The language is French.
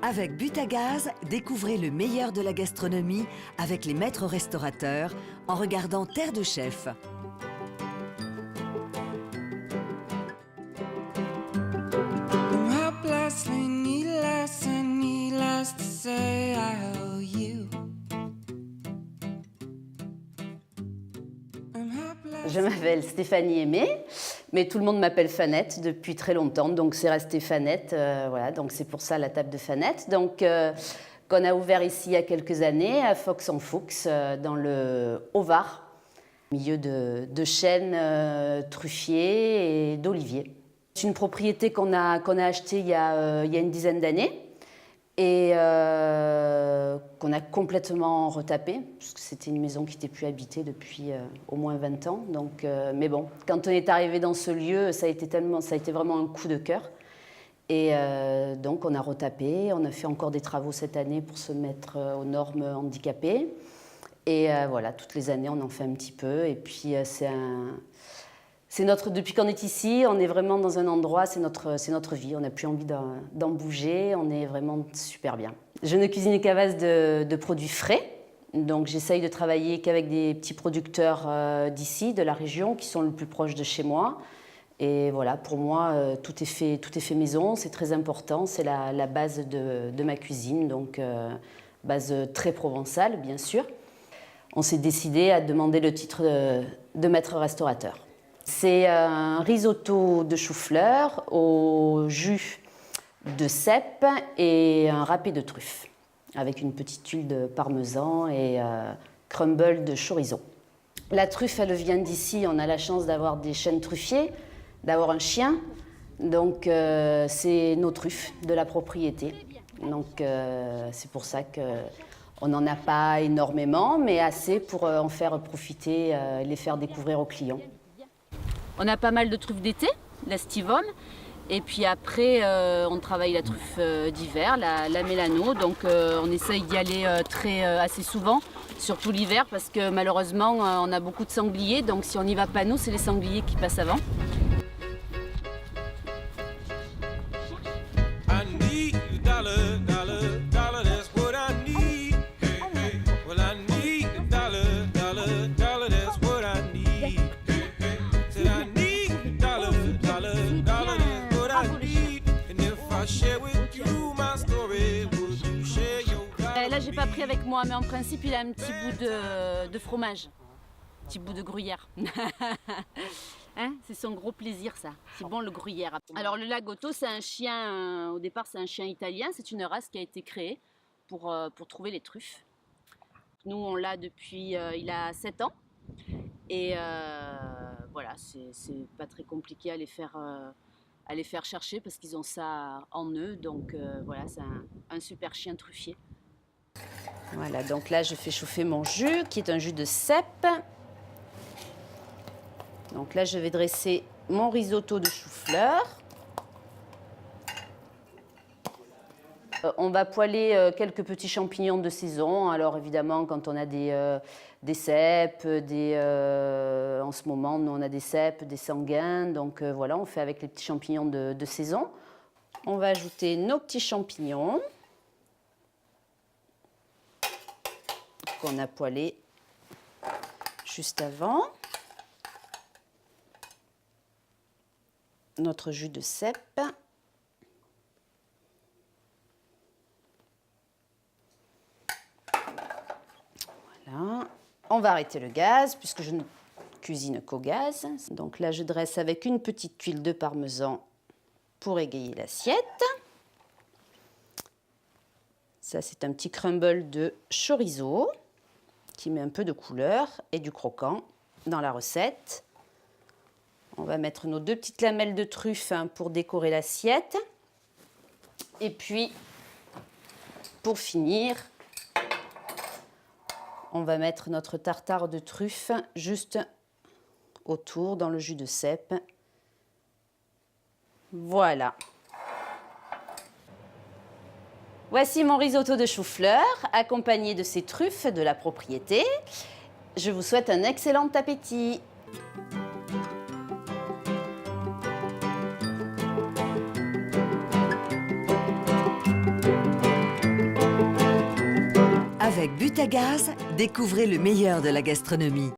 Avec Butagaz, découvrez le meilleur de la gastronomie avec les maîtres restaurateurs en regardant Terre de Chef. Je m'appelle Stéphanie Aimé, mais tout le monde m'appelle Fanette depuis très longtemps, donc c'est resté Fanette. Voilà, donc c'est pour ça la table de Fanette. Donc, qu'on a ouvert ici il y a quelques années à Fox en Fuchs, dans le Haut-Var, au milieu de chênes truffiers et d'oliviers. C'est une propriété qu'on a achetée il y a une dizaine d'années et qu'on a complètement retapée, parce que c'était une maison qui n'était plus habitée depuis au moins 20 ans. Donc, mais bon, quand on est arrivé dans ce lieu, ça a été vraiment un coup de cœur. Et donc on a retapé, on a fait encore des travaux cette année pour se mettre aux normes handicapées. Et voilà, toutes les années on en fait un petit peu. Et puis depuis qu'on est ici, on est vraiment dans un endroit, c'est notre vie. On n'a plus envie d'en bouger, on est vraiment super bien. Je ne cuisine qu'à base de produits frais. Donc j'essaye de travailler qu'avec des petits producteurs d'ici, de la région, qui sont le plus proches de chez moi. Et voilà, pour moi, tout est fait maison, c'est très important, c'est la base de ma cuisine, donc base très provençale, bien sûr. On s'est décidé à demander le titre de maître restaurateur. C'est un risotto de chou-fleur au jus de cèpe et un râpé de truffe, avec une petite tuile de parmesan et crumble de chorizo. La truffe, elle vient d'ici, on a la chance d'avoir des chênes truffiers, d'avoir un chien, donc c'est nos truffes de la propriété. Donc c'est pour ça qu'on n'en a pas énormément, mais assez pour en faire profiter, les faire découvrir aux clients. On a pas mal de truffes d'été, la Stivone, et puis après on travaille la truffe d'hiver, la Mélano, donc on essaye d'y aller assez souvent, surtout l'hiver, parce que malheureusement on a beaucoup de sangliers, donc si on n'y va pas nous, c'est les sangliers qui passent avant. Là, j'ai pas pris avec moi, mais en principe, il a un petit bout de fromage, un petit bout de gruyère. Hein, c'est son gros plaisir, ça. C'est bon, le gruyère. Alors, le Lagotto, c'est un chien, au départ, c'est un chien italien. C'est une race qui a été créée pour trouver les truffes. Nous, on l'a depuis, il a 7 ans. Et voilà, c'est pas très compliqué à les faire chercher parce qu'ils ont ça en eux. Donc voilà, c'est un super chien truffier. Voilà, donc là, je fais chauffer mon jus, qui est un jus de cèpe. Donc là, je vais dresser mon risotto de chou-fleur. On va poêler quelques petits champignons de saison. Alors évidemment, quand on a des cèpes, en ce moment, nous, on a des cèpes, des sanguins. Donc voilà, on fait avec les petits champignons de saison. On va ajouter nos petits champignons qu'on a poêlés juste avant. Notre jus de cèpe. Voilà. On va arrêter le gaz puisque je ne cuisine qu'au gaz. Donc là, je dresse avec une petite tuile de parmesan pour égayer l'assiette. Ça, c'est un petit crumble de chorizo qui met un peu de couleur et du croquant dans la recette. On va mettre nos 2 petites lamelles de truffe pour décorer l'assiette. Et puis, pour finir, on va mettre notre tartare de truffe juste autour dans le jus de cèpe. Voilà. Voici mon risotto de chou-fleur, accompagné de ces truffes de la propriété. Je vous souhaite un excellent appétit. Avec Butagaz, découvrez le meilleur de la gastronomie.